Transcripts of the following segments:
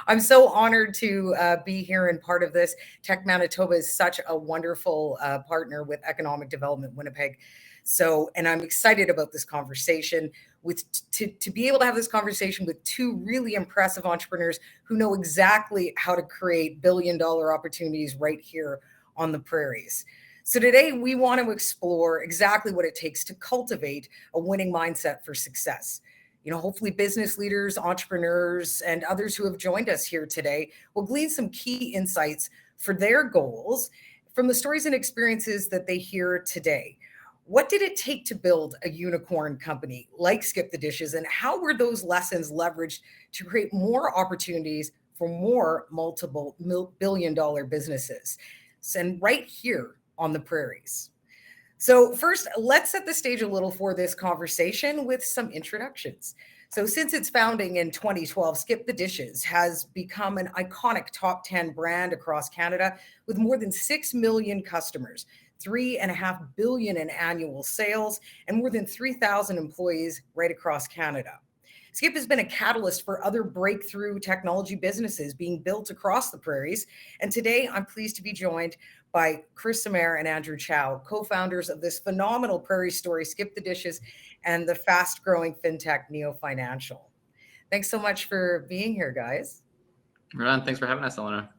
I'm so honored to be here and part of this. Tech Manitoba is such a wonderful partner with Economic Development Winnipeg. So, and I'm excited about this conversation to be able to have this conversation with two really impressive entrepreneurs who know exactly how to create billion-dollar opportunities right here on the prairies. So today we want to explore exactly what it takes to cultivate a winning mindset for success. Hopefully business leaders, entrepreneurs, and others who have joined us here today will glean some key insights for their goals from the stories and experiences that they hear today. What did it take to build a unicorn company like Skip the Dishes, and how were those lessons leveraged to create more opportunities for more multiple billion-dollar businesses? And right here on the prairies. So first, let's set the stage a little for this conversation with some introductions. So since its founding in 2012, Skip the Dishes has become an iconic top 10 brand across Canada with more than 6 million customers, 3.5 billion in annual sales, and more than 3,000 employees right across Canada. Skip has been a catalyst for other breakthrough technology businesses being built across the prairies. And today I'm pleased to be joined by Chris Simair and Andrew Chau, co-founders of this phenomenal prairie story, Skip the Dishes, and the fast-growing fintech Neo Financial. Thanks so much for being here, guys. Ron, thanks for having us, Eleanor.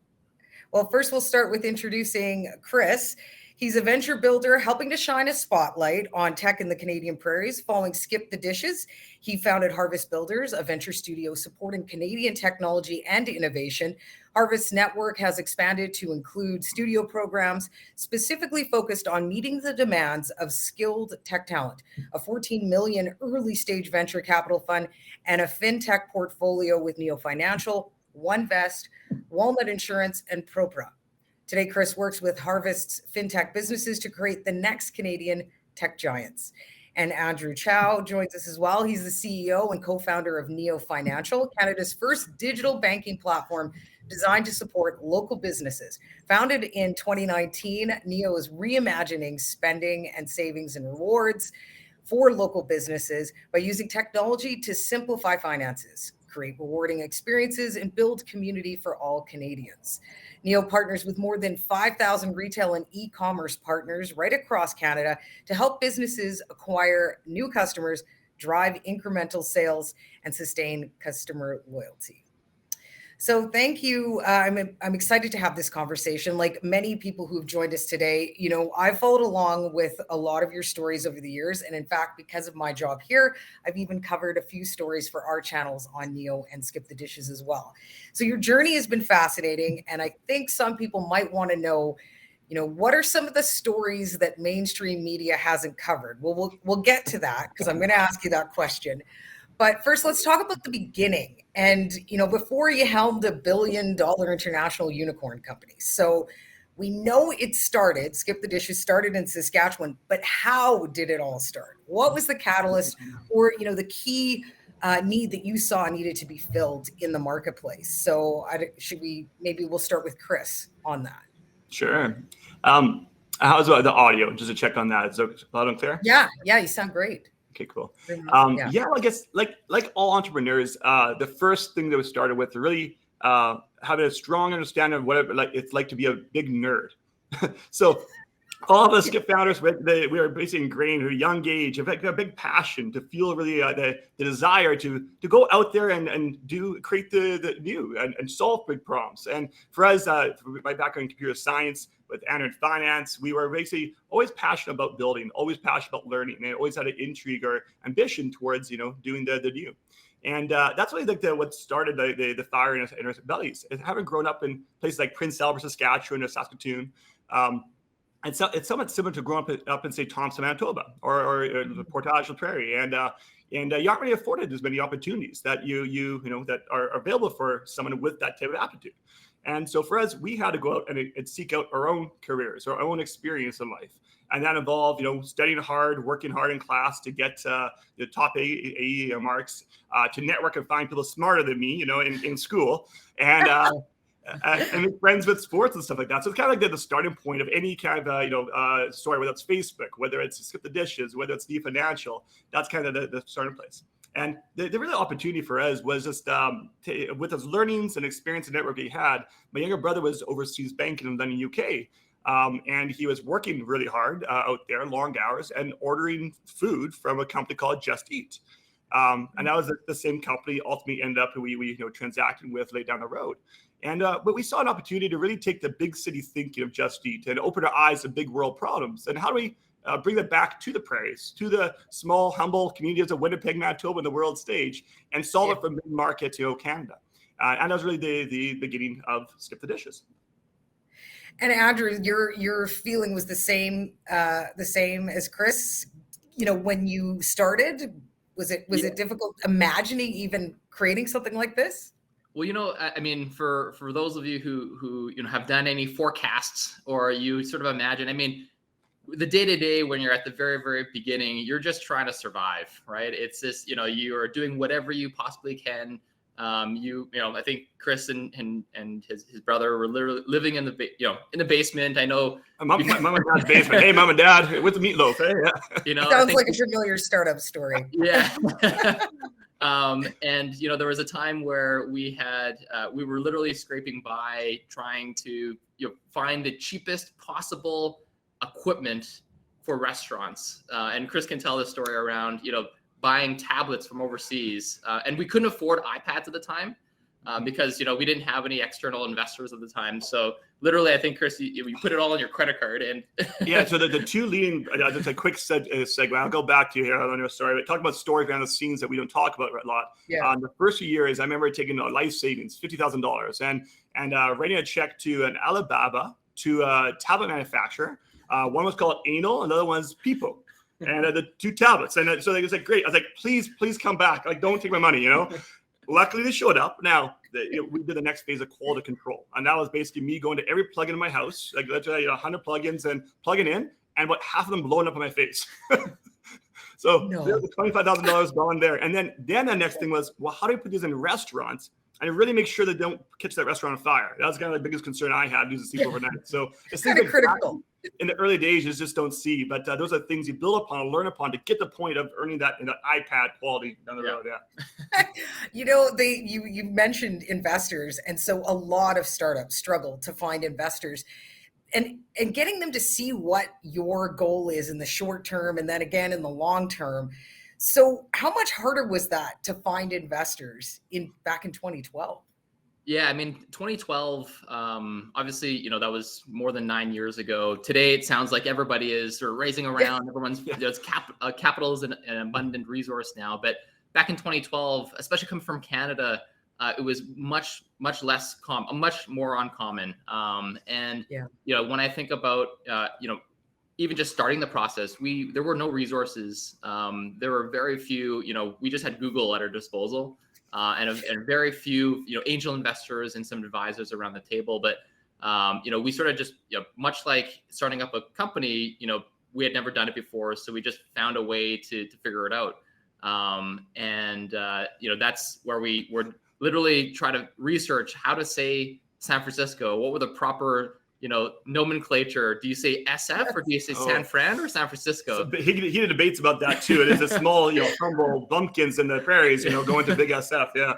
Well, first we'll start with introducing Chris. He's a venture builder helping to shine a spotlight on tech in the Canadian prairies. Following Skip the Dishes, he founded Harvest Builders, a venture studio supporting Canadian technology and innovation. Harvest Network has expanded to include studio programs specifically focused on meeting the demands of skilled tech talent, a 14 million early stage venture capital fund, and a fintech portfolio with Neo Financial, OneVest, Walnut Insurance, and Propra. Today, Chris works with Harvest's fintech businesses to create the next Canadian tech giants. And Andrew Chau joins us as well. He's the CEO and co-founder of Neo Financial, Canada's first digital banking platform designed to support local businesses. Founded in 2019, Neo is reimagining spending and savings and rewards for local businesses by using technology to simplify finances, create rewarding experiences, and build community for all Canadians. Neo partners with more than 5,000 retail and e-commerce partners right across Canada to help businesses acquire new customers, drive incremental sales, and sustain customer loyalty. So thank you. I'm excited to have this conversation. Like many people who've joined us today, I've followed along with a lot of your stories over the years. And in fact, because of my job here, I've even covered a few stories for our channels on Neo and Skip the Dishes as well. So your journey has been fascinating. And I think some people might want to know, what are some of the stories that mainstream media hasn't covered? Well, we'll get to that because I'm going to ask you that question. But first, let's talk about the beginning. And, before you helmed a billion-dollar international unicorn company. So we know it started, Skip the Dishes started in Saskatchewan, but how did it all start? What was the catalyst or, the key need that you saw needed to be filled in the marketplace? So maybe we'll start with Chris on that. Sure. How's the audio? Just to check on that. Is it loud and clear? Yeah, you sound great. Okay, cool. Well, I guess like all entrepreneurs, the first thing that was started with really having a strong understanding of what it's like to be a big nerd. So all of us Skip founders, we are basically ingrained at a young age, have a big passion to feel really the desire to go out there and create the new and solve big problems. And for us, my background in computer science with Andrew in finance, we were basically always passionate about building, always passionate about learning, and always had an intrigue or ambition towards doing the new. And that's really what started the fire in our bellies. Having grown up in places like Prince Albert, Saskatchewan, or Saskatoon. And so it's somewhat similar to growing up in, say, Thompson, Manitoba, or the Portage la Prairie, and you aren't really afforded as many opportunities that that are available for someone with that type of aptitude. And so for us, we had to go out and seek out our own careers, our own experience in life, and that involved studying hard, working hard in class to get the top AE marks, to network and find people smarter than me, in school, and make friends with sports and stuff like that. So it's kind of like the starting point of any kind of story, whether it's Facebook, whether it's Skip the Dishes, whether it's Neo Financial. That's kind of the starting place. And the real opportunity for us was just with his learnings and experience and network he had. My younger brother was overseas banking in London, UK. And he was working really hard out there, long hours, and ordering food from a company called Just Eat. And that was the same company ultimately ended up we transacted with later down the road. And but we saw an opportunity to really take the big city thinking of Just Eat and open our eyes to big world problems. And how do we bring that back to the prairies, to the small, humble communities of Winnipeg, Manitoba, and the world stage, and solve it from mid-market to Canada? And that was really the beginning of Skip the Dishes. And Andrew, your feeling was the same as Chris. When you started, was it difficult imagining even creating something like this? Well, I mean, for those of you who have done any forecasts, or you sort of imagine, I mean, the day-to-day when you're at the very, very beginning, you're just trying to survive, right? It's just, you are doing whatever you possibly can. I think Chris and his brother were literally living in the basement. I know mom and dad's basement. Hey, mom and dad with the meatloaf. Hey, yeah. Sounds like a familiar startup story. Yeah. And there was a time where we were literally scraping by trying to find the cheapest possible equipment for restaurants. And Chris can tell the story around buying tablets from overseas, and we couldn't afford iPads at the time because we didn't have any external investors at the time. So literally, I think Chris, you put it all on your credit card, and yeah. So the two leading, just a quick segue. I'll go back to you here. I don't know, sorry, but talk about story behind the scenes that we don't talk about a lot. Yeah. The first few years, I remember taking life savings, $50,000, and writing a check to an Alibaba to a tablet manufacturer. One was called Anal, another one's People. And the two tablets. And so they was like, great. I was like, please come back. Like, don't take my money, Luckily, they showed up. Now, we did the next phase of quality control. And that was basically me going to every plugin in my house, like literally 100 plugins, and plugging in, and about half of them blowing up in my face. So there's $25,000 gone there. And then the next thing was, well, how do we put these in restaurants and really make sure they don't catch that restaurant on fire? That was kind of the biggest concern I had, losing sleep overnight. So it's kind of critical. In the early days, you just don't see. But those are things you build upon and learn upon to get the point of earning that in the iPad quality down the road. Yeah. You mentioned investors, and so a lot of startups struggle to find investors, and getting them to see what your goal is in the short term, and then again in the long term. So how much harder was that to find investors back in 2012? Yeah, I mean, 2012, obviously, that was more than 9 years ago. Today, it sounds like everybody is sort of raising around. Yeah. Everyone's, capital is an abundant resource now. But back in 2012, especially coming from Canada, it was much less much more uncommon. When I think about, even just starting the process, there were no resources. There were very few, we just had Google at our disposal. And very few, angel investors and some advisors around the table. But, we sort of just, much like starting up a company, we had never done it before. So we just found a way to figure it out. That's where we were literally trying to research how to say San Francisco. What were the proper nomenclature? Do you say SF or do you say San Fran or San Francisco? So he did debates about that too. It is a small, humble bumpkins in the prairies, going to big SF. Yeah.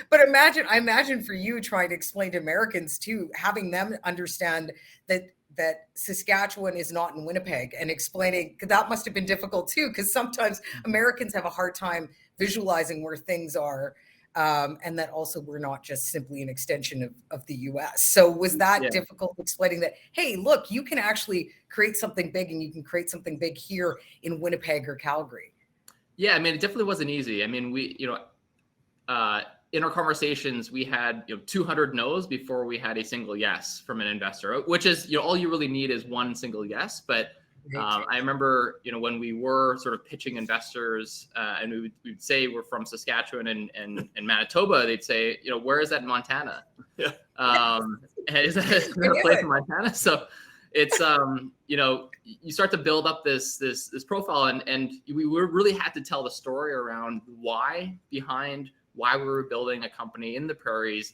But I imagine for you trying to explain to Americans too, having them understand that Saskatchewan is not in Winnipeg, and explaining that must have been difficult too, because sometimes Americans have a hard time visualizing where things are. And that also we're not just simply an extension of the US. So was that difficult explaining that, hey, look, you can actually create something big, and you can create something big here in Winnipeg or Calgary? Yeah, I mean, it definitely wasn't easy. I mean, we, in our conversations, we had 200 no's before we had a single yes from an investor, which is, all you really need is one single yes. But I remember, when we were sort of pitching investors, and we would say we're from Saskatchewan and Manitoba, they'd say, where is that in Montana? Yeah. And is that a place in Montana? So it's, you start to build up this profile, and we really had to tell the story around why we were building a company in the prairies.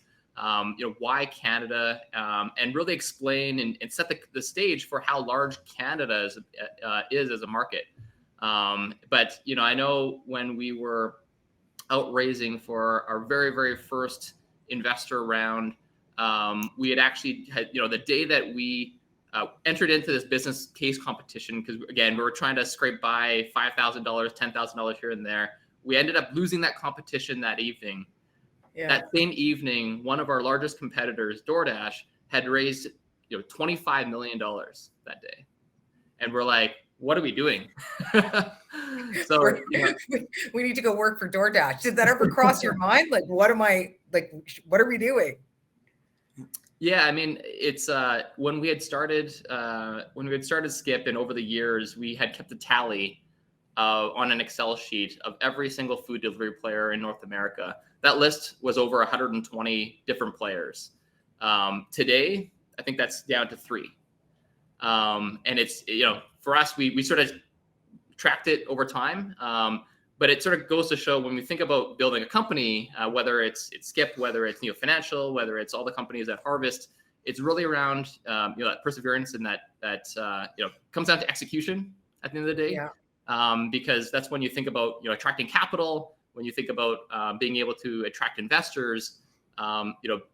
Why Canada, and really explain and set the stage for how large Canada is as a market. But I know when we were out raising for our very, very first investor round. We had actually had, the day that we entered into this business case competition, because again, we were trying to scrape by $5,000, $10,000 here and there. We ended up losing that competition that evening. Yeah. That same evening, one of our largest competitors, DoorDash, had raised $25 million that day. And we're like, what are we doing? So we need to go work for DoorDash. Did that ever cross your mind? Like, what are we doing? Yeah, I mean, it's when we had started Skip, and over the years we had kept a tally on an Excel sheet of every single food delivery player in North America. That list was over 120 different players. Today, I think that's down to 3. And it's, for us, we sort of tracked it over time. But it sort of goes to show, when we think about building a company, whether it's Skip, whether it's financial, whether it's all the companies that Harvest, it's really around that perseverance, and that comes down to execution at the end of the day. Yeah. Because that's when you think about attracting capital, when you think about being able to attract investors.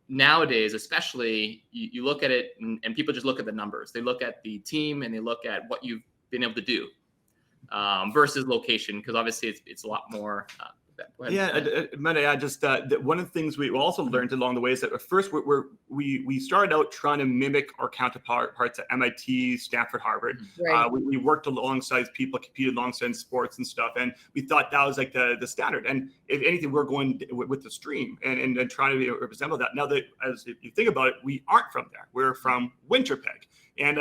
Nowadays, especially, you look at it and people just look at the numbers. They look at the team and they look at what you've been able to do. Versus location, because obviously it's a lot more. I just one of the things we also learned along the way is that at first we started out trying to mimic our counterparts at MIT, Stanford, Harvard. Right. We worked alongside people, competed alongside sports and stuff, and we thought that was like the standard. And if anything, we're going with the stream and trying to resemble that. Now that, as if you think about it, we aren't from there. We're from Winnipeg, and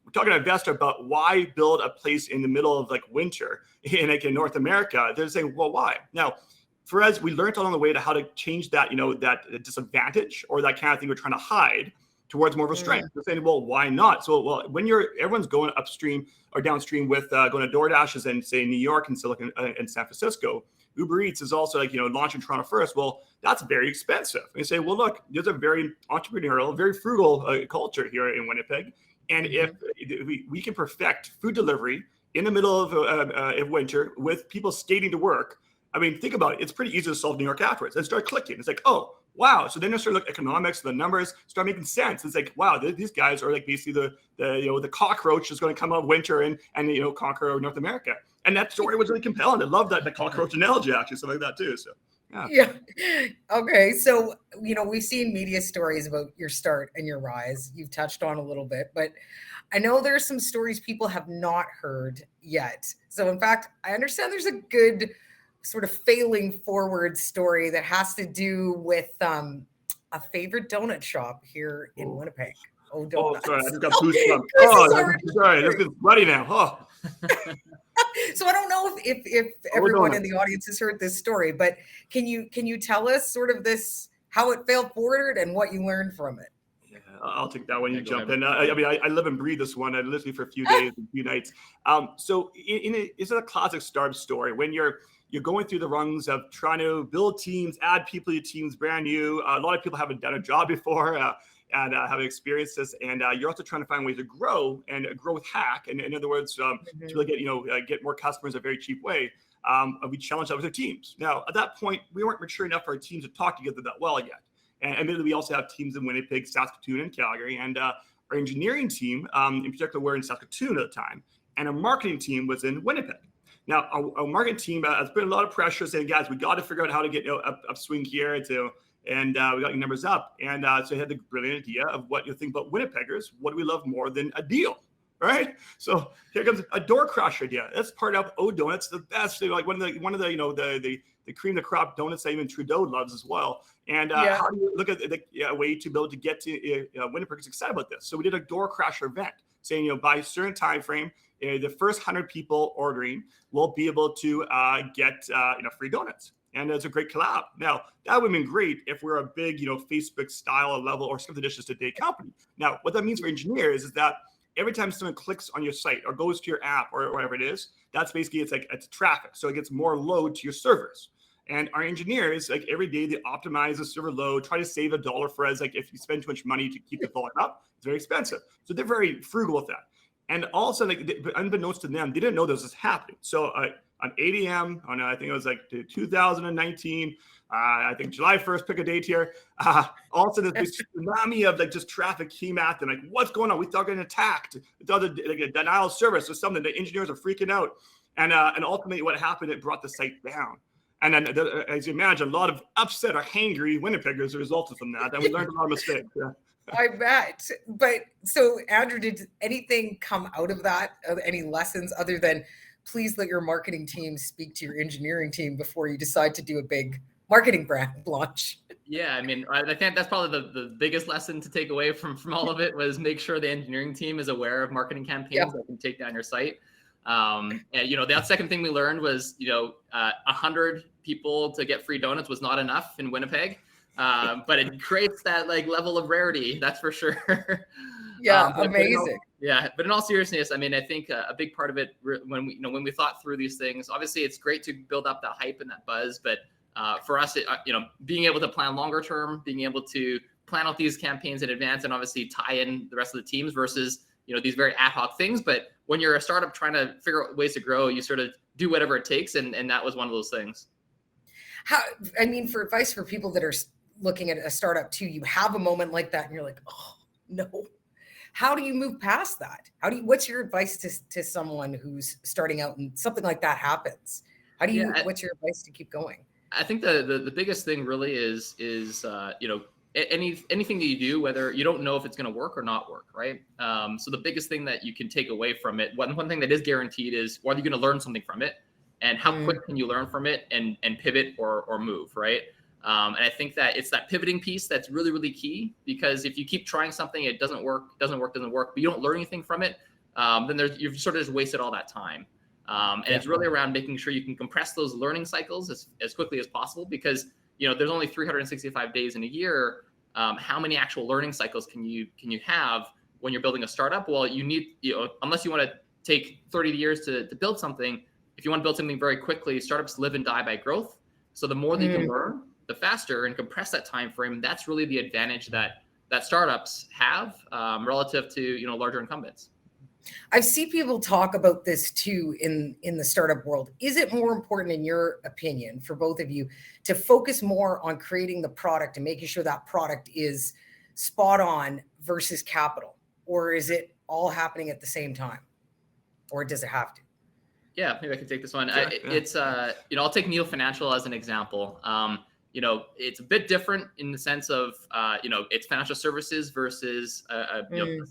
we're talking to an investor about why build a place in the middle of winter in North America. They're saying, well, why? Now, for us, we learned along the way to how to change that, that disadvantage or that kind of thing we're trying to hide towards more of a strength. They're saying, well, why not? So, when everyone's going upstream or downstream with going to DoorDashes in, say, New York and and San Francisco, Uber Eats is also launching Toronto first. Well, that's very expensive. And you say, well, look, there's a very entrepreneurial, very frugal culture here in Winnipeg. And if we can perfect food delivery in the middle of winter with people skating to work, I mean, think about it. It's pretty easy to solve New York afterwards and start clicking. It's like, oh, wow. So then you start looking at economics, the numbers start making sense. It's like, wow, these guys are basically the cockroach is going to come out of winter and conquer North America. And that story was really compelling. I love the cockroach analogy, actually, something like that too. So. Yeah. Okay. So, we've seen media stories about your start and your rise. You've touched on a little bit, but I know there's some stories people have not heard yet. So in fact, I understand there's a good sort of failing forward story that has to do with a favorite donut shop here in Winnipeg. Oh, donuts. Sorry. I just got goosebumps. Sorry. This is bloody now. Oh. So I don't know if everyone in the audience has heard this story, but can you tell us sort of how it failed forward and what you learned from it? Yeah, I'll take that one. You jump in. I live and breathe this one. I literally for a few days, a few nights. So it's a classic startup story when you're going through the rungs of trying to build teams, add people to your teams, brand new. A lot of people haven't done a job before. And haven't experienced this, and you're also trying to find ways to grow with hack. And in other words, to really get more customers in a very cheap way. We challenged that with our teams. Now, at that point, we weren't mature enough for our teams to talk together that well yet. And admittedly, we also have teams in Winnipeg, Saskatoon, and Calgary. And our engineering team, in particular, were in Saskatoon at the time, and our marketing team was in Winnipeg. Now, our marketing team has put a lot of pressure, saying, guys, we got to figure out how to get upswing here and we got your numbers up. And so I had the brilliant idea of what you think about Winnipeggers. What do we love more than a deal, right? So here comes a door crusher idea. That's part of Donuts, the best. One of the cream of the crop donuts that even Trudeau loves as well. And how do you look at the way to be able to get to Winnipeggers excited about this? So we did a door crusher event, saying by a certain time frame, the first 100 people ordering will be able to get free donuts. And it's a great collab. Now, that would have been great if we're a big, Facebook style level or Skip the Dishes Today company. Now, what that means for engineers is that every time someone clicks on your site or goes to your app or whatever it is, that's basically, it's traffic. So it gets more load to your servers. And our engineers, every day, they optimize the server load, try to save $1 for us. If you spend too much money to keep the volume up, it's very expensive. So they're very frugal with that. And also, unbeknownst to them, they didn't know this was happening. So on 8 a.m. on, I think it was like 2019. I think July 1st, pick a date here. All of a sudden, this tsunami of like just traffic came at them. Like, what's going on? We thought getting attacked. We thought like a denial of service or something. The engineers are freaking out. And ultimately, what happened? It brought the site down. And then, as you imagine, a lot of upset or hangry Winnipeggers resulted from that. And we learned a lot of mistakes. Yeah. I bet. But so, Andrew, did anything come out of that? Any lessons other than please let your marketing team speak to your engineering team before you decide to do a big marketing brand launch? Yeah, I mean, I think that's probably the biggest lesson to take away from all of it was make sure the engineering team is aware of marketing campaigns that can take down your site. And the second thing we learned was 100 people to get free donuts was not enough in Winnipeg, but it creates that like level of rarity, that's for sure. Yeah, amazing. But in all seriousness, I mean, I think a big part of it when we thought through these things, obviously it's great to build up that hype and that buzz, but for us, being able to plan longer term, being able to plan out these campaigns in advance, and obviously tie in the rest of the teams versus these very ad hoc things. But when you're a startup trying to figure out ways to grow, you sort of do whatever it takes, and that was one of those things. For advice for people that are looking at a startup too, you have a moment like that, and you're like, oh no. How do you move past that? What's your advice to someone who's starting out and something like that happens? What's your advice to keep going? I think the biggest thing really is anything that you do, whether you don't know if it's going to work or not work, right? So the biggest thing that you can take away from it, one thing that is guaranteed is, are you going to learn something from it, and how quick can you learn from it and pivot or move, right? And I think that it's that pivoting piece that's really, really key, because if you keep trying something, it doesn't work, but you don't learn anything from it, then you've sort of just wasted all that time. And it's really around making sure you can compress those learning cycles as quickly as possible, because there's only 365 days in a year. How many actual learning cycles can you have when you're building a startup? Well, you need, unless you want to take 30 years to build something, if you want to build something very quickly, startups live and die by growth. So the more that you can learn, the faster, and compress that time frame. That's really the advantage that startups have relative to larger incumbents. I see people talk about this too in the startup world. Is it more important, in your opinion, for both of you, to focus more on creating the product and making sure that product is spot on versus capital? Or is it all happening at the same time? Or does it have to? Yeah, maybe I can take this one. Yeah. It's I'll take Neil Financial as an example. It's a bit different in the sense of it's financial services versus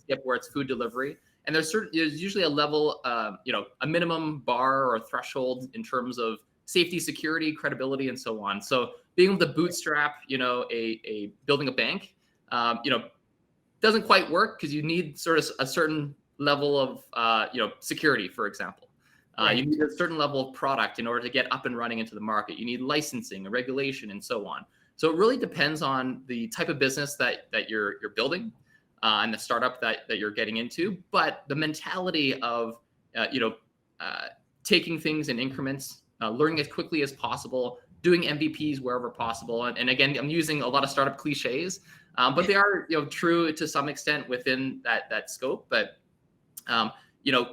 Skip, where it's food delivery. And there's usually a level, a minimum bar or threshold in terms of safety, security, credibility, and so on. So being able to bootstrap, a building a bank, doesn't quite work, because you need sort of a certain level of, security, for example. Right. You need a certain level of product in order to get up and running into the market. You need licensing and regulation and so on. So it really depends on the type of business that you're building. And the startup that you're getting into, but the mentality of taking things in increments, learning as quickly as possible, doing MVPs wherever possible, and again, I'm using a lot of startup cliches, but they are true to some extent within that scope. But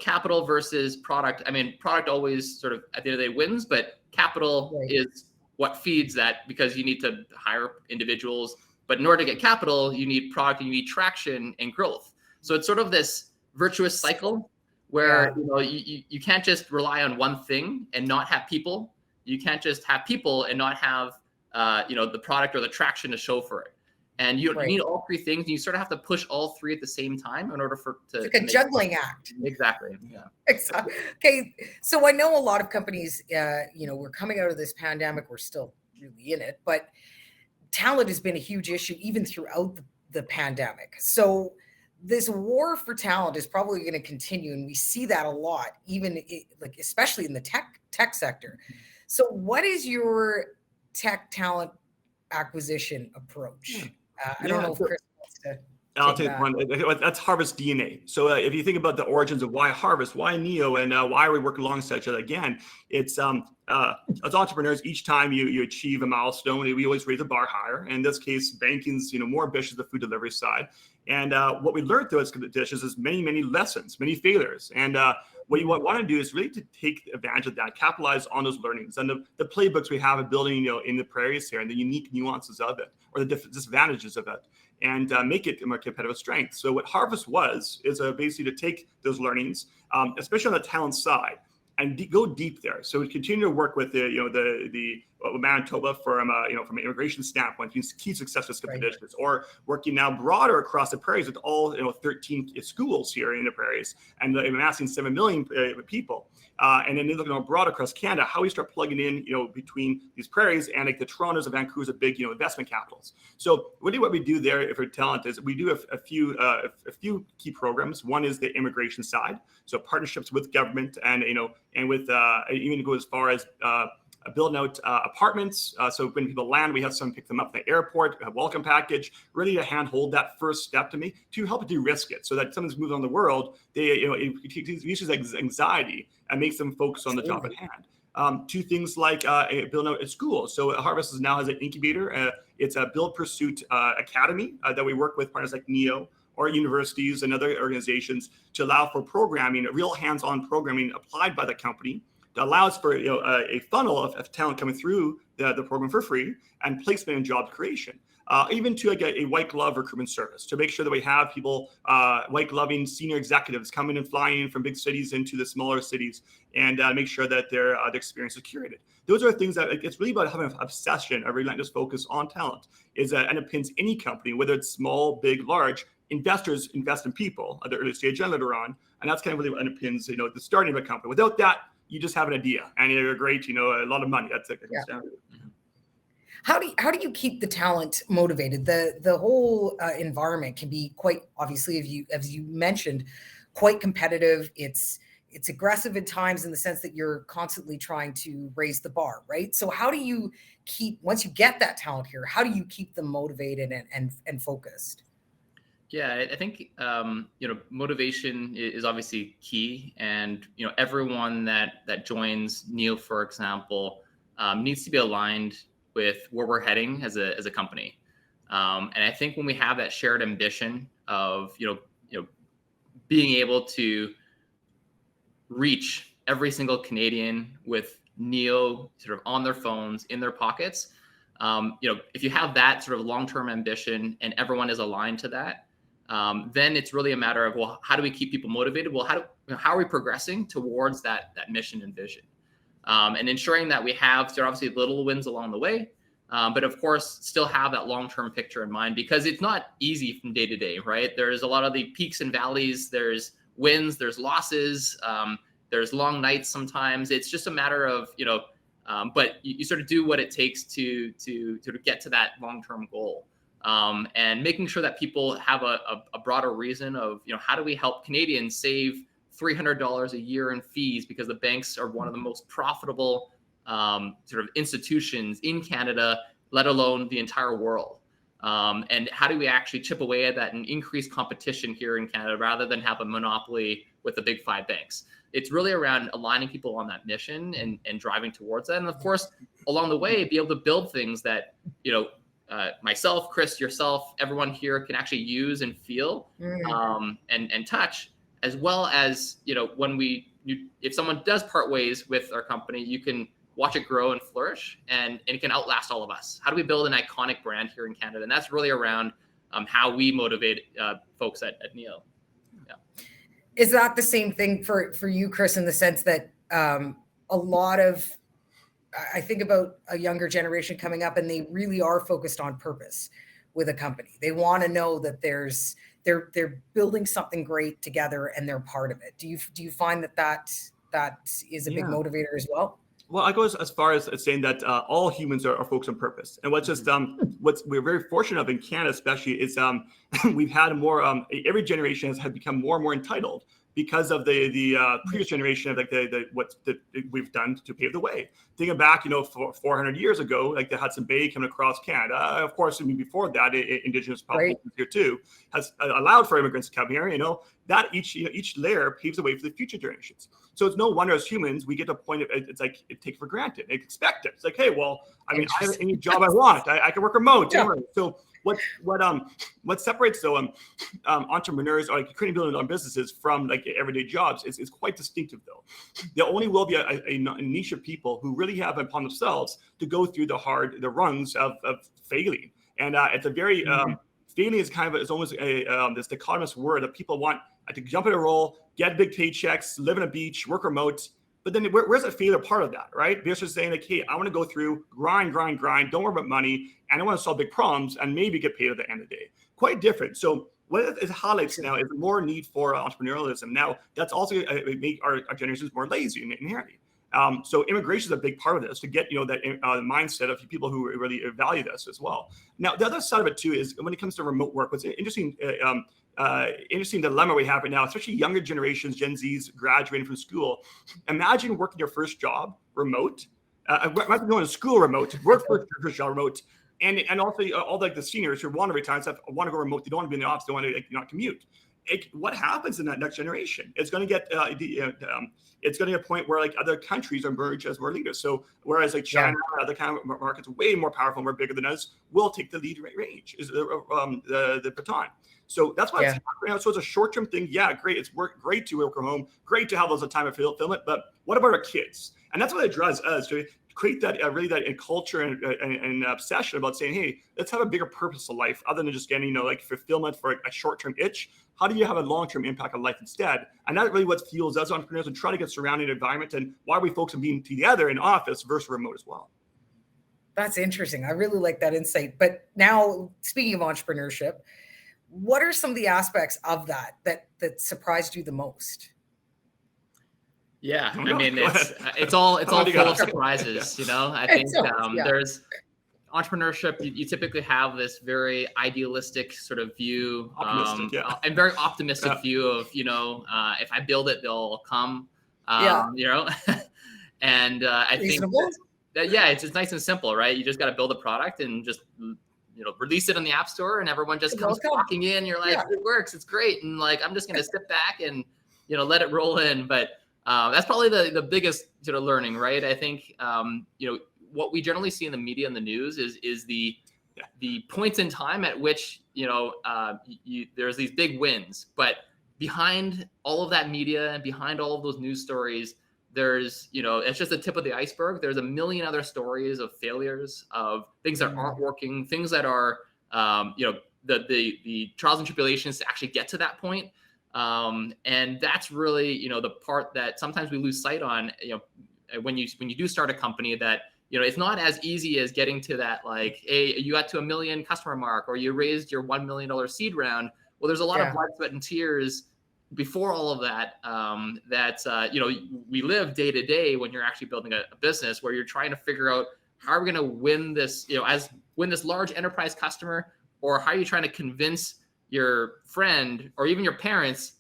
capital versus product. I mean, product always sort of at the end of the day wins, but capital is what feeds that, because you need to hire individuals. But in order to get capital, you need product, you need traction and growth. So it's sort of this virtuous cycle where you can't just rely on one thing and not have people. You can't just have people and not have the product or the traction to show for it. And you need all three things. And you sort of have to push all three at the same time in order to it's like a juggling act. Exactly. Yeah. Exactly. Okay. So I know a lot of companies, we're coming out of this pandemic. We're still really in it, but talent has been a huge issue even throughout the pandemic. So this war for talent is probably going to continue, and we see that a lot, especially in the tech sector. So what is your tech talent acquisition approach? I don't know if Chris wants to. I'll take one. That's Harvest DNA. So if you think about the origins of why Harvest, why Neo, and why we work alongside each other, again, it's as entrepreneurs, each time you achieve a milestone, we always raise the bar higher. And in this case, banking's more ambitious, the food delivery side. And what we learned through dishes is many lessons, many failures. And what you want to do is really to take advantage of that, capitalize on those learnings and the playbooks we have of building, in the prairies here and the unique nuances of it or the disadvantages of it, and make it a more competitive strength. So what Harvest is basically to take those learnings, especially on the talent side, and go deep there. So we continue to work with the Manitoba from an immigration standpoint, key success with dishes, or working now broader across the prairies with all 13 schools here in the prairies and amassing 7 million people. And then looking broad across Canada, how we start plugging in, between these prairies and like the Torontos and Vancouver's of big, investment capitals. So really what we do there for talent is we do a few key programs. One is the immigration side. So partnerships with government and with even go as far as building out apartments. So when people land, we have someone pick them up at the airport, a welcome package, really to handhold that first step to help de-risk it so that someone's moving on the world, it reduces anxiety and makes them focus on the job at hand. Two things like building out a school. So Harvest now has an incubator. It's a Build Pursuit Academy that we work with partners like NEO or universities and other organizations to allow for programming, real hands-on programming applied by the company that allows for a funnel of talent coming through the program for free and placement and job creation. Even to a white glove recruitment service to make sure that we have people, white gloving senior executives coming and flying in from big cities into the smaller cities and make sure that their experience is curated. Those are things that it's really about having an obsession, a relentless focus on talent is underpins any company, whether it's small, big, large. Investors invest in people at the early stage and later on, and that's kind of really what underpins the starting of a company. Without that, you just have an idea and you're great, a lot of money. That's it. Yeah. How do you keep the talent motivated? The whole environment can be quite obviously, as you mentioned, quite competitive. It's aggressive at times in the sense that you're constantly trying to raise the bar, right? So how do you keep, once you get that talent here, how do you keep them motivated and focused? Yeah, I think motivation is obviously key, and everyone that joins NEO, for example, needs to be aligned with where we're heading as a company. And I think when we have that shared ambition of being able to reach every single Canadian with NEO sort of on their phones, in their pockets, if you have that sort of long-term ambition and everyone is aligned to that, then it's really a matter of, well, how do we keep people motivated? Well, how are we progressing towards that mission and vision? And ensuring that we have obviously little wins along the way, but of course still have that long-term picture in mind, because it's not easy from day to day, right? There's a lot of the peaks and valleys, there's wins, there's losses, there's long nights sometimes. It's just a matter of, but you sort of do what it takes to get to that long-term goal. And making sure that people have a broader reason of, how do we help Canadians save $300 a year in fees, because the banks are one of the most profitable sort of institutions in Canada, let alone the entire world. And how do we actually chip away at that and increase competition here in Canada rather than have a monopoly with the big five banks? It's really around aligning people on that mission and driving towards that. And of course, along the way, be able to build things that, myself, Chris, yourself, everyone here can actually use and feel and touch, as well as, if someone does part ways with our company, you can watch it grow and flourish, and it can outlast all of us. How do we build an iconic brand here in Canada? And that's really around how we motivate folks at NEO. Yeah. Is that the same thing for you, Chris, in the sense that a lot of, I think about a younger generation coming up, and they really are focused on purpose with a company. They want to know that they're building something great together and they're part of it. Do you find that is a big motivator as well? Well, I go as far as saying that all humans are focused on purpose. And what's we're very fortunate of in Canada, especially, is we've had more. Every generation has become more and more entitled, because of the previous generation of like what we've done to pave the way. Thinking back, 400 years ago, like the Hudson Bay coming across Canada, of course, I mean, before that, Indigenous populations here too has allowed for immigrants to come here. That each layer paves the way for the future generations. So it's no wonder as humans we get to a point of it's like it takes for granted, they expect it. It's like, hey, well, I mean, I have any job I want, I can work remote. Yeah. So what separates entrepreneurs or like creating building their own businesses from like everyday jobs is quite distinctive though. There only will be a niche of people who really have upon themselves to go through the rungs of failing, and it's a very failing is kind of it's almost this dichotomous word that people want to jump in a role, get big paychecks, live on a beach, work remote. But then where's the failure part of that, right? Because they're saying like, hey, I want to go through, grind, don't worry about money, and I want to solve big problems and maybe get paid at the end of the day. Quite different. So what it highlights now is more need for entrepreneurialism. Now, that's also make our generations more lazy inherently. So immigration is a big part of this to get, that mindset of people who really value this as well. Now, the other side of it too is when it comes to remote work, what's interesting dilemma we have right now, especially younger generations, Gen Zs graduating from school. Imagine working your first job remote, imagine going to school remote, work for your first job remote, and also all like the seniors who want to retire want to go remote. They don't want to be in the office. They want to not commute. What happens in that next generation? It's going to get it's going to get a point where like other countries emerge as more leaders. So whereas like China and other kind of markets way more powerful, more bigger than us, will take the lead range, is the baton. So that's why it's happening now. So it's a short-term thing. Yeah, great. It's great to work from home. Great to have those time of fulfillment. But what about our kids? And that's what it draws us to create that really that culture and obsession about saying, hey, let's have a bigger purpose of life other than just getting like fulfillment for a short-term itch. How do you have a long-term impact on life instead? And that's really what fuels us entrepreneurs and try to get surrounding environment, and why we focus on being together in office versus remote as well. That's interesting. I really like that insight. But now, speaking of entrepreneurship, what are some of the aspects of that surprised you the most? Yeah, I mean, it's all full of surprises. I think there's entrepreneurship. You typically have this very idealistic sort of view, and very optimistic view of if I build it, they'll come. And I think it's nice and simple, right? You just got to build a product and just release it on the App Store, and everyone just comes walking in. You're like, it works, it's great, and like I'm just gonna sit back and let it roll in. But that's probably the biggest sort of learning, right? I think what we generally see in the media and the news is the points in time at which there's these big wins, but behind all of that media and behind all of those news stories, there's it's just the tip of the iceberg. There's a million other stories of failures, of things that aren't working, things that are the trials and tribulations to actually get to that point. And that's really the part that sometimes we lose sight on when you do start a company, that it's not as easy as getting to that, like, hey, you got to 1 million customer mark, or you raised your $1 million seed round. Well, there's a lot of blood, sweat, and tears before all of that, we live day to day when you're actually building a business, where you're trying to figure out how are we going to win this, win this large enterprise customer, or how are you trying to convince your friend or even your parents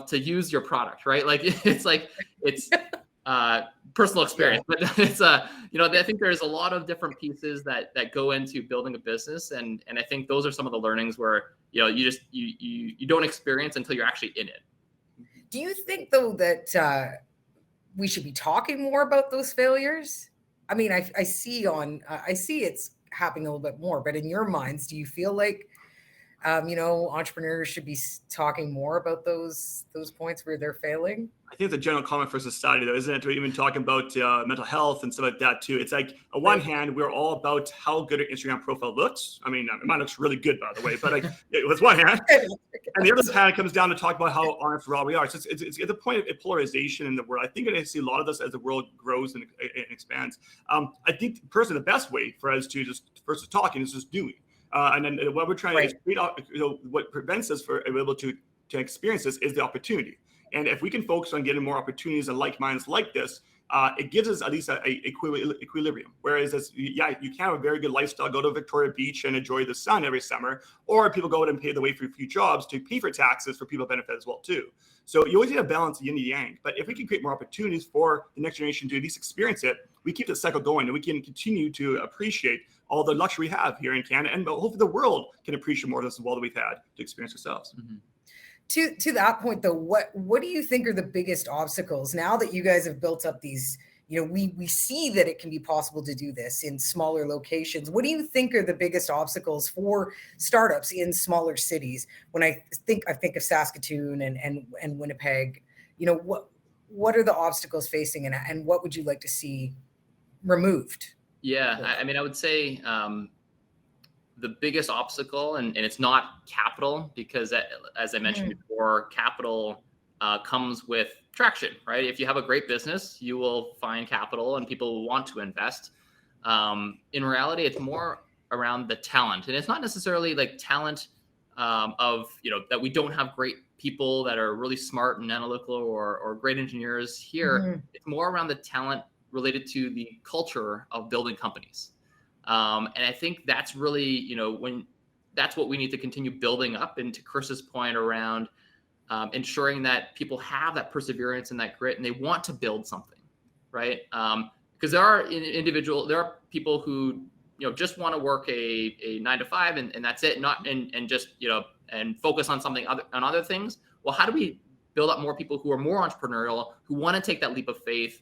to use your product, right? Like it's personal experience, but it's I think there's a lot of different pieces that go into building a business, and I think those are some of the learnings where you don't experience until you're actually in it. Do you think though that we should be talking more about those failures? I mean, I see it's happening a little bit more, but in your minds, do you feel like entrepreneurs should be talking more about those points where they're failing? I think it's a general comment for society, though, isn't it? We're even talking about mental health and stuff like that, too. It's like, on one hand, we're all about how good an Instagram profile looks. I mean, mine looks really good, by the way, but with one hand. And the other hand comes down to talk about how honest raw we are. So it's at the point of polarization in the world. I think I see a lot of this as the world grows and expands. I think, personally, the best way for us to just, versus talking, is just doing. And then what we're trying to, what prevents us from able to experience this is the opportunity. And if we can focus on getting more opportunities and like minds like this, it gives us at least a equilibrium. Whereas, you can have a very good lifestyle, go to Victoria Beach and enjoy the sun every summer, or people go out and pay the way for a few jobs to pay for taxes for people to benefit as well too. So you always need to balance the yin and yang. But if we can create more opportunities for the next generation to at least experience it, we keep the cycle going, and we can continue to appreciate all the luxury we have here in Canada, and hopefully the world can appreciate more of this as well that we've had to experience ourselves. Mm-hmm. To that point, though, what do you think are the biggest obstacles now that you guys have built up these? We see that it can be possible to do this in smaller locations. What do you think are the biggest obstacles for startups in smaller cities? When I think of Saskatoon and Winnipeg, what are the obstacles facing, and what would you like to see removed? Yeah, I mean, I would say the biggest obstacle, and it's not capital, because as I mentioned before, capital comes with traction, right? If you have a great business, you will find capital and people will want to invest. In reality, it's more around the talent, and it's not necessarily like talent of, that we don't have great people that are really smart and analytical or great engineers here. Mm-hmm. It's more around the talent related to the culture of building companies. And I think that's really, that's what we need to continue building up. And to Chris's point around ensuring that people have that perseverance and that grit, and they want to build something, right? Because there are people who, just want to work a 9 to 5 and that's it, and just, and focus on other things. Well, how do we build up more people who are more entrepreneurial, who want to take that leap of faith,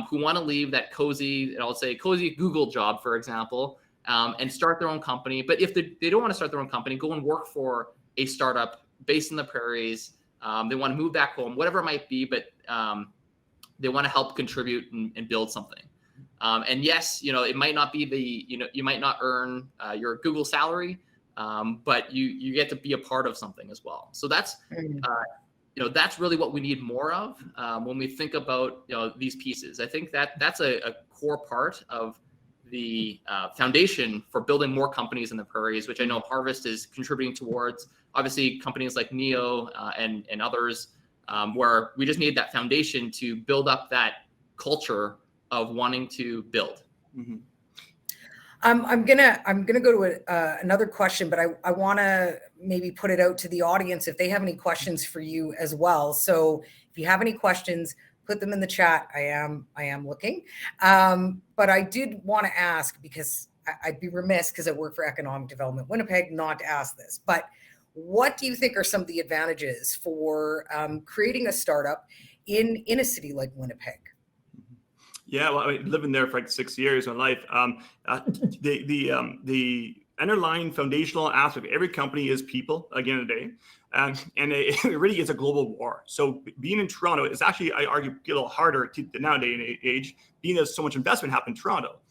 who want to leave that cozy Google job, for example, and start their own company? But if they don't want to start their own company, go and work for a startup based in the Prairies. They want to move back home, whatever it might be, but they want to help contribute and build something. And yes, it might not be you might not earn your Google salary, but you get to be a part of something as well. So that's that's really what we need more of when we think about these pieces. I think that's a core part of the foundation for building more companies in the Prairies, which I know Harvest is contributing towards. Obviously, companies like Neo and others, where we just need that foundation to build up that culture of wanting to build. Mm-hmm. I'm gonna go to another question, but I want to maybe put it out to the audience if they have any questions for you as well. So if you have any questions, put them in the chat. I am looking, but I did want to ask, because I'd be remiss, because I work for Economic Development Winnipeg, not to ask this. But what do you think are some of the advantages for creating a startup in a city like Winnipeg? Yeah, well, living there for like 6 years of my life, the underlying foundational aspect of every company is people, at the end of the day. And it really is a global war. So being in Toronto is actually, I argue, a little harder nowadays and age, being there's so much investment happening in Toronto.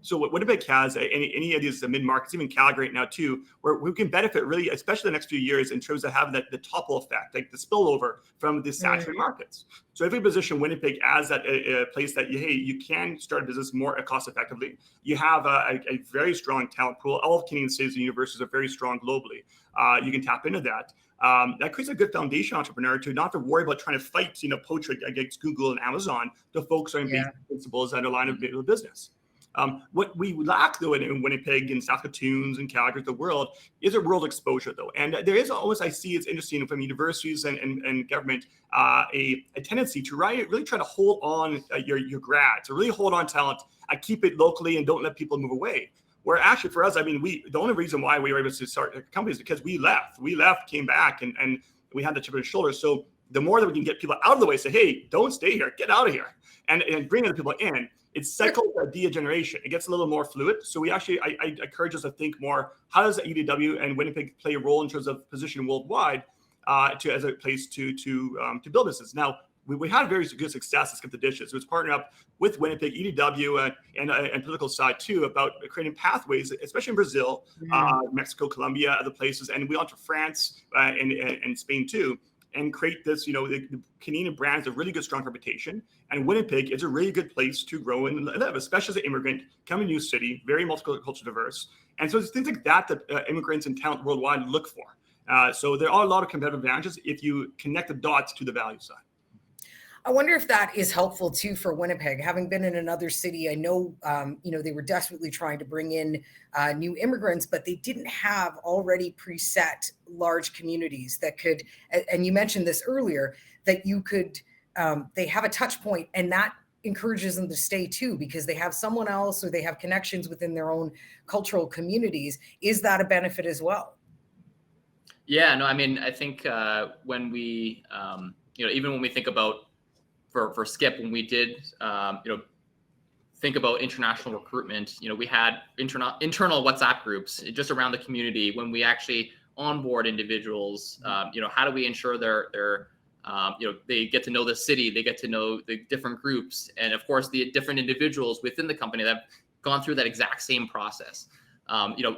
So what Winnipeg has, any of these mid-markets, even Calgary right now too, where we can benefit really, especially the next few years, in terms of having the topple effect, like the spillover from the saturated markets. So if we position Winnipeg as that a place that you can start a business more cost effectively, you have a very strong talent pool. All of Canadian cities and universities are very strong globally. You can tap into that. That creates a good foundation entrepreneur to not have to worry about trying to fight, poach against Google and Amazon, to focus on basic principles that underline a business. What we lack, though, in Winnipeg and Saskatoons and Calgary, the world, is a world exposure, though. And there is almost, I see, it's interesting from universities and government, a tendency to really try to hold on your grads, or really hold on talent, keep it locally and don't let people move away. Where actually for us, I mean, the only reason why we were able to start companies is because we left, came back, and we had the chip on our shoulders. So the more that we can get people out of the way, say, hey, don't stay here, get out of here, and bring other people in, it cycles a generation. It gets a little more fluid. So I encourage us to think more, how does UDW and Winnipeg play a role in terms of position worldwide as a place to build businesses? Now, we had very good success at Skip the Dishes. It was partnering up with Winnipeg, EDW, and political side too, about creating pathways, especially in Brazil, Mexico, Colombia, other places, and we went to France and Spain too, and create this, the Canadian brands have really good, strong reputation. And Winnipeg is a really good place to grow and live, especially as an immigrant, coming to a new city, very multicultural diverse. And so it's things like that immigrants and talent worldwide look for. So there are a lot of competitive advantages if you connect the dots to the value side. I wonder if that is helpful too for Winnipeg. Having been in another city, I know, they were desperately trying to bring in new immigrants, but they didn't have already preset large communities that could, and you mentioned this earlier, that you could, they have a touch point, and that encourages them to stay too, because they have someone else or they have connections within their own cultural communities. Is that a benefit as well? Yeah, no, I mean, I think when we, even when we think about for Skip, when we did, think about international recruitment, we had internal WhatsApp groups just around the community. When we actually onboard individuals, how do we ensure they're they get to know the city, they get to know the different groups, and of course the different individuals within the company that have gone through that exact same process.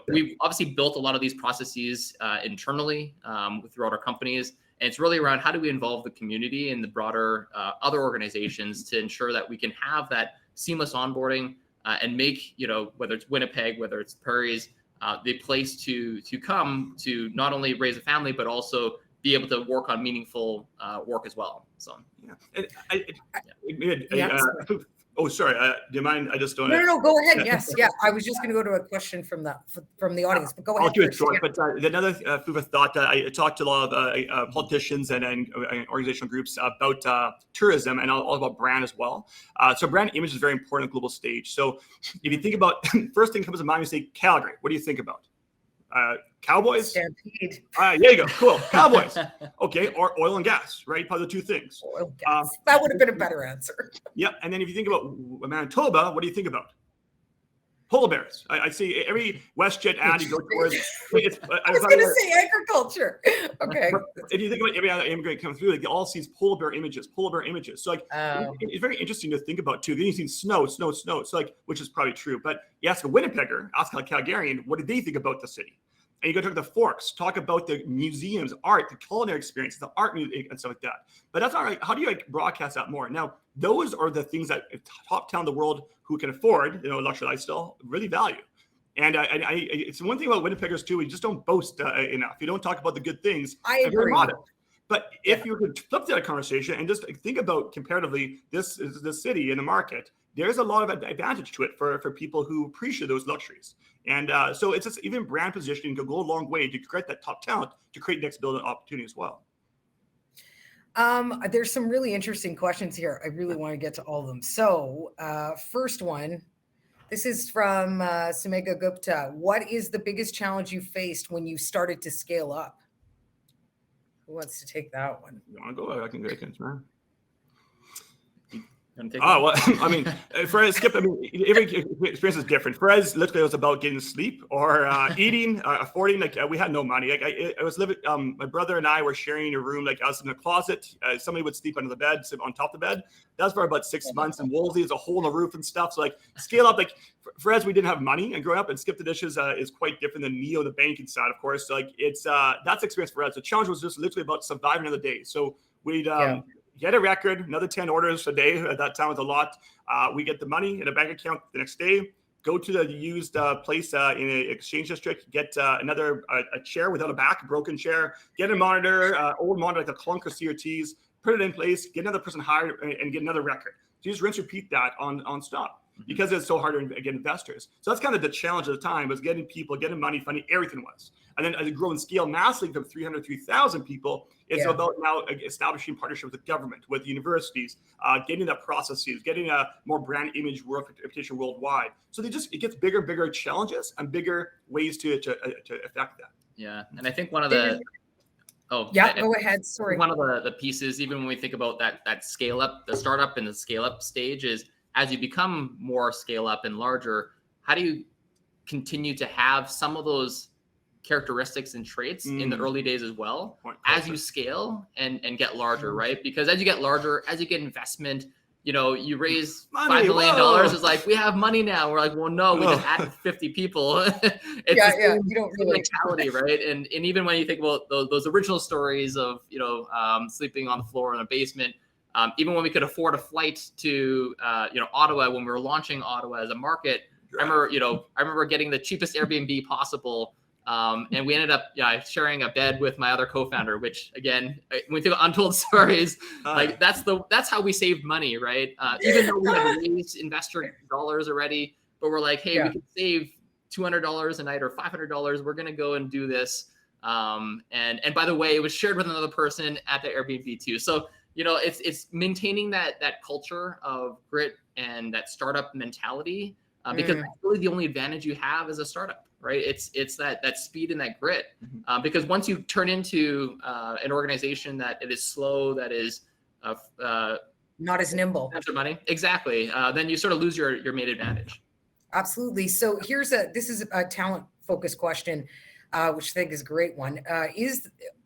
We've obviously built a lot of these processes internally throughout our companies. And it's really around how do we involve the community and the broader other organizations to ensure that we can have that seamless onboarding and make, whether it's Winnipeg, whether it's Prairies, the place to come to not only raise a family, but also be able to work on meaningful work as well. So, oh, sorry. Do you mind? I just don't. No, go ahead. Yes, yeah. I was just going to go to a question from the audience, but go ahead. I'll do it short. But another food for thought. I talked to a lot of politicians and organizational groups about tourism and all about brand as well. So brand image is very important on the global stage. So if you think about, first thing comes to mind, you say Calgary. What do you think about? Cowboys? Stampede. There you go. Cool. Cowboys. Okay. Or oil and gas, right? Probably the two things. Oil, gas. That would have been a better answer. Yeah. And then if you think about Manitoba, what do you think about? Polar bears. I see every WestJet ad you go towards. I was going to say agriculture. Okay. If you think about every other immigrant coming through, they all see polar bear images. So it's very interesting to think about too. Then you see snow. So which is probably true. But you ask a Winnipegger, ask a Calgarian, what did they think about the city? And you go talk to the Forks, talk about the museums, art, the culinary experience, the art music, and stuff like that. But that's not right. How do you broadcast that more? Now, those are the things that top town in the world who can afford, luxury lifestyle really value. And it's one thing about Winnipeggers too. We just don't boast enough. You don't talk about the good things. I agree. But if you could flip that conversation and just think about comparatively this city and the market, there's a lot of advantage to it for people who appreciate those luxuries. And so it's just even brand positioning can go a long way to create that top talent to create next building opportunity as well. There's some really interesting questions here. I really want to get to all of them. So first one, this is from Simair Gupta. What is the biggest challenge you faced when you started to scale up? Who wants to take that one? You want to go? I can go against, man. Well, I mean, for Skip, every experience is different. For us, literally, it was about getting sleep or eating, affording. We had no money. I was living. My brother and I were sharing a room. I was in a closet. Somebody would sleep under the bed, sleep on top of the bed. That was for about 6 months. And Wolsey is a hole in the roof and stuff. So scale up. For us, we didn't have money and growing up. And Skip the Dishes is quite different than Neo, the banking side, of course. So it's that's the experience for us. The challenge was just literally about surviving another day. So we'd. Get a record, another 10 orders a day. At that time was a lot. We get the money in a bank account the next day, go to the used place in an exchange district, get another a chair without a back, a broken chair, get a monitor, old monitor like a Clunk or CRTs, put it in place, get another person hired, and get another record. So you just rinse, repeat that on stop because it's so hard to get investors. So that's kind of the challenge at the time was getting people, getting money, funding, everything was. And then as it grew and scale massively from 300 to 3,000 people, it's about now establishing partnerships with government, with universities, getting that processes, getting a more brand image reputation worldwide. So it gets bigger and bigger challenges and bigger ways to affect that. Yeah, and I think one of the go ahead. Sorry. One of the pieces, even when we think about that scale up, the startup and the scale up stage, is as you become more scale up and larger, how do you continue to have some of those characteristics and traits in the early days as well as you scale and get larger, right? Because as you get larger, as you get investment, you raise $5 million. It's like, we have money now. We're like, well, no, we just added 50 people. It's you don't really mentality, right? And even when you think about those original stories of, sleeping on the floor in a basement, even when we could afford a flight to, Ottawa, when we were launching Ottawa as a market, I remember getting the cheapest Airbnb possible And we ended up sharing a bed with my other co-founder, which again, when we think of untold stories, like that's how we saved money, right? Even though we had raised investor dollars already, but we're like, hey, we can save $200 a night or $500. We're going to go and do this. And by the way, it was shared with another person at the Airbnb too. So, it's maintaining that culture of grit and that startup mentality, because that's really the only advantage you have as a startup, right? It's that speed and that grit. Because once you turn into an organization that it is slow, that is not as nimble, money, exactly, then you sort of lose your main advantage. Absolutely. So this is a talent focused question, which I think is a great one.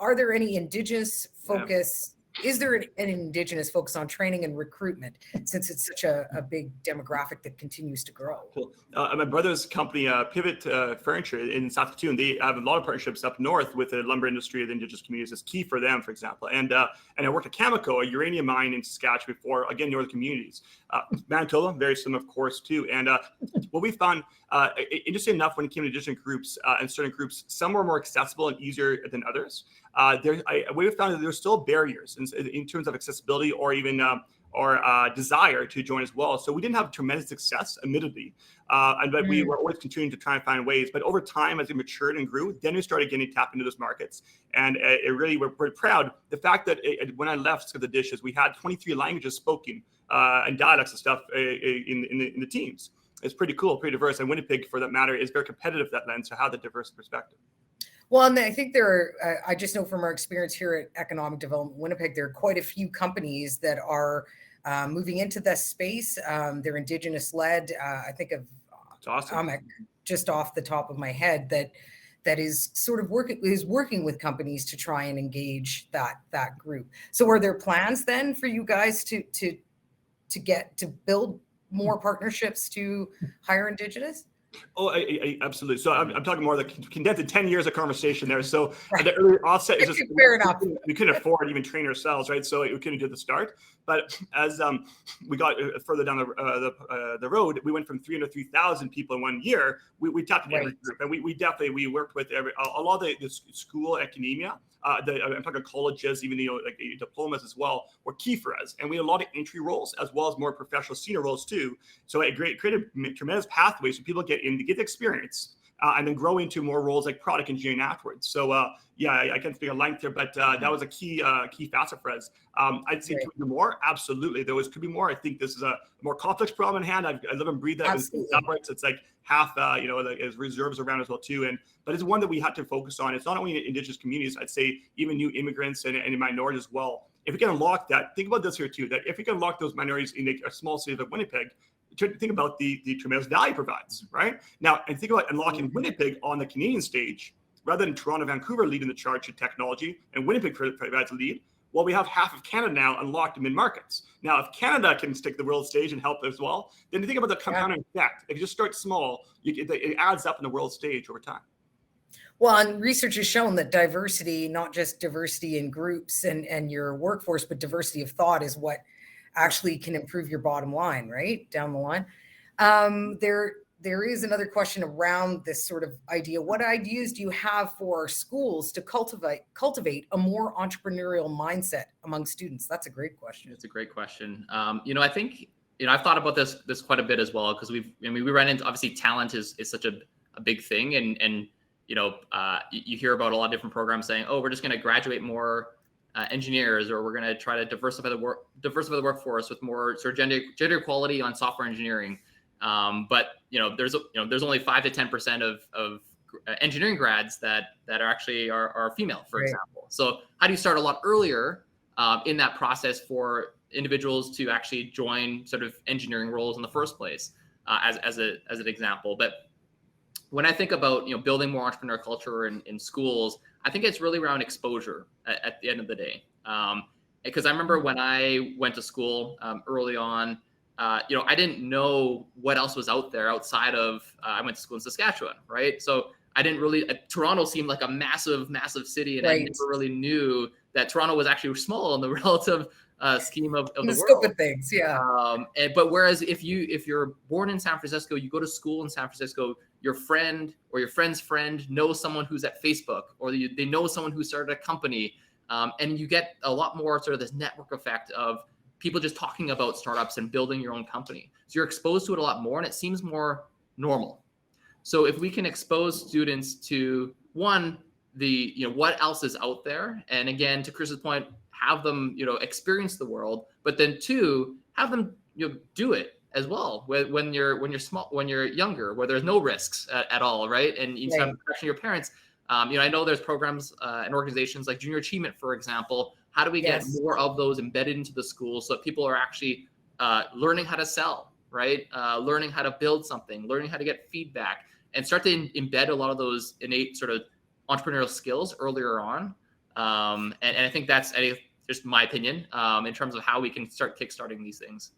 Are there any Indigenous focus? Is there an Indigenous focus on training and recruitment, since it's such a big demographic that continues to grow? Cool. My brother's company, Pivot Furniture in Saskatoon, they have a lot of partnerships up north with the lumber industry of the Indigenous communities. It's key for them, for example. And I worked at Cameco, a uranium mine in Saskatchewan before, again, northern communities. Manitoba, very similar, of course, too. And what we found, interesting enough, when it came to Indigenous groups and certain groups, some were more accessible and easier than others. We found that there's still barriers in terms of accessibility or even desire to join as well. So we didn't have tremendous success, admittedly, but we were always continuing to try and find ways. But over time, as we matured and grew, then we started getting tapped into those markets. And we're proud. The fact that when I left Skip the Dishes, we had 23 languages spoken and dialects and stuff in the teams. It's pretty cool, pretty diverse. And Winnipeg, for that matter, is very competitive that lens to have the diverse perspective. Well, and I think I just know from our experience here at Economic Development Winnipeg, there are quite a few companies that are moving into this space. They're Indigenous led. I think of Atomic, just off the top of my head, that is sort of working with companies to try and engage that group. So are there plans then for you guys to build more partnerships to hire Indigenous? Oh, I absolutely. So I'm talking more the condensed 10 years of conversation there. So the early offset is just fair enough. We couldn't afford to even train ourselves, right? So we couldn't do the start. But as we got further down the road, we went from 300 to 3,000 people in 1 year. We tapped into every group, and we worked with a lot of the school academia. I'm talking colleges, even like diplomas as well, were key for us. And we had a lot of entry roles as well as more professional senior roles too. So it created tremendous pathways for people to get in to get the experience and then grow into more roles like product engineering afterwards. So I can't speak at length here, but that was a key facet for us. I'd say could be more. Absolutely, there could be more. I think this is a more complex problem in hand. I live and breathe that. It's like half, as reserves around as well too. But it's one that we had to focus on. It's not only Indigenous communities. I'd say even new immigrants and minorities as well. If we can unlock that, think about this here too. That if we can unlock those minorities in a small city like Winnipeg, think about the tremendous value it provides, right? Now, and think about unlocking Winnipeg on the Canadian stage, rather than Toronto, Vancouver leading the charge in technology, and Winnipeg provides a lead. Well, we have half of Canada now unlocked in mid-markets. Now, if Canada can stick the world stage and help as well, then you think about the compounding effect. If you just start small, it adds up in the world stage over time. Well, and research has shown that diversity, not just diversity in groups and your workforce, but diversity of thought is what actually can improve your bottom line, right? Down the line. There is another question around this sort of idea. What ideas do you have for schools to cultivate a more entrepreneurial mindset among students? That's a great question. It's a great question. I think, I've thought about this quite a bit as well, because we ran into, obviously talent is such a big thing. And you hear about a lot of different programs saying, oh, we're just going to graduate more engineers, or we're going to try to diversify the workforce with more sort of gender equality on software engineering. But there's only 5 to 10% of engineering grads that are female, for example. So how do you start a lot earlier in that process for individuals to actually join sort of engineering roles in the first place, as an example? But when I think about building more entrepreneur culture in schools, I think it's really around exposure at the end of the day. Because I remember when I went to school early on, I didn't know what else was out there outside of, I went to school in Saskatchewan, right? So I didn't really, Toronto seemed like a massive, massive city, and I never really knew that Toronto was actually small in the relative scheme of the world. Scope of things, yeah. But whereas if you're born in San Francisco, you go to school in San Francisco, your friend or your friend's friend knows someone who's at Facebook, or they know someone who started a company. And you get a lot more sort of this network effect of people just talking about startups and building your own company. So you're exposed to it a lot more, and it seems more normal. So if we can expose students to one, what else is out there, and again, to Chris's point, have them experience the world, but then two, have them do it as well when you're small, when you're younger, where there's no risks at all, right? And you have pressuring your parents. I know there's programs and organizations like Junior Achievement, for example. How do we get more of those embedded into the school so that people are actually learning how to sell, right? Learning how to build something, learning how to get feedback, and start to embed a lot of those innate sort of entrepreneurial skills earlier on. And I think that's just my opinion in terms of how we can start kickstarting these things.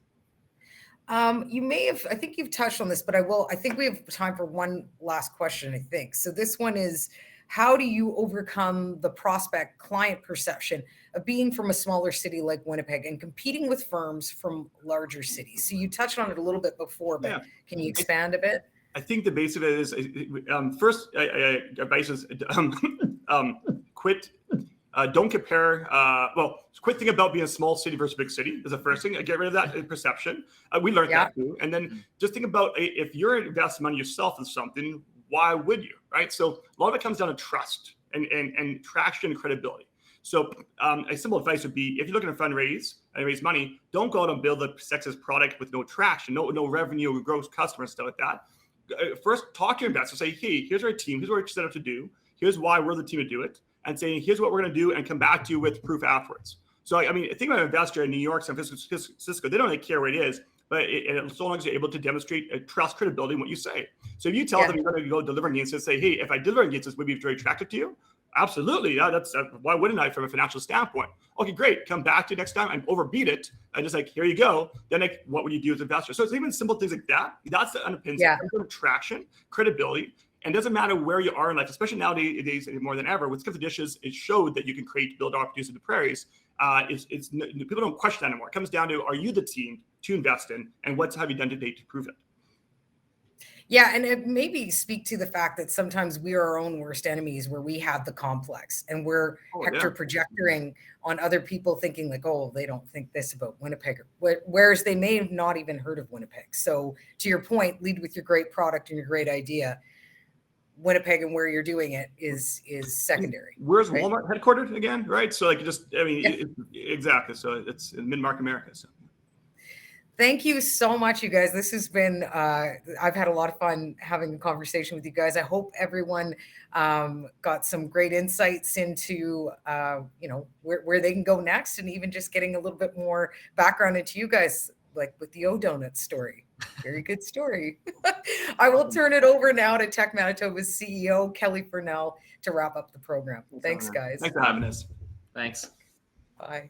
You may have, I think you've touched on this, but I think we have time for one last question, I think. So this one is, how do you overcome the prospect client perception of being from a smaller city like Winnipeg and competing with firms from larger cities? So you touched on it a little bit before, but can you expand a bit? I think the base of it is first, advice is quit. Don't compare. Quit thinking about being a small city versus big city is the first thing. Get rid of that perception. We learned that too. And then just think about if you're investing money yourself in something, why would you, right? So a lot of it comes down to trust and traction and credibility. So a simple advice would be, if you're looking to fundraise and raise money, don't go out and build a sexist product with no traction, no revenue, gross customers, stuff like that. First, talk to your investors. Say, hey, here's our team. Here's what we're set up to do. Here's why we're the team to do it. And saying, here's what we're going to do, and come back to you with proof afterwards. So, I mean, think about an investor in New York, San Francisco. They don't really care where it is, but so long as you're able to demonstrate trust, credibility in what you say. So if you tell them you're going to go deliver against this, say, hey, if I deliver against this, would be very attractive to you? Absolutely. That's why wouldn't I from a financial standpoint? Okay, great. Come back to you next time and overbeat it. And just like, here you go. Then what would you do as an investor? So it's even simple things like that. That's the underpins of traction, credibility. And it doesn't matter where you are in life, especially nowadays more than ever. With Skip the Dishes, it showed that you can build opportunities in the prairies. People don't question that anymore. It comes down to, are you the team to invest in, and what have you done today to prove it? Yeah, and it maybe speak to the fact that sometimes we are our own worst enemies, where we have the complex and we're projecting on other people, thinking like, oh, they don't think this about Winnipeg, whereas they may have not even heard of Winnipeg. So to your point, lead with your great product and your great idea. Winnipeg and where you're doing it is secondary. Where's Walmart headquartered again, right? So exactly. So it's in mid-market America. So. Thank you so much, you guys. This has been, I've had a lot of fun having a conversation with you guys. I hope everyone got some great insights into, where they can go next, and even just getting a little bit more background into you guys, like with the O-Donut story. Very good story. I will turn it over now to Tech Manitoba's CEO, Kelly Furnell, to wrap up the program. Thanks, guys. Thanks for having us. Thanks. Bye.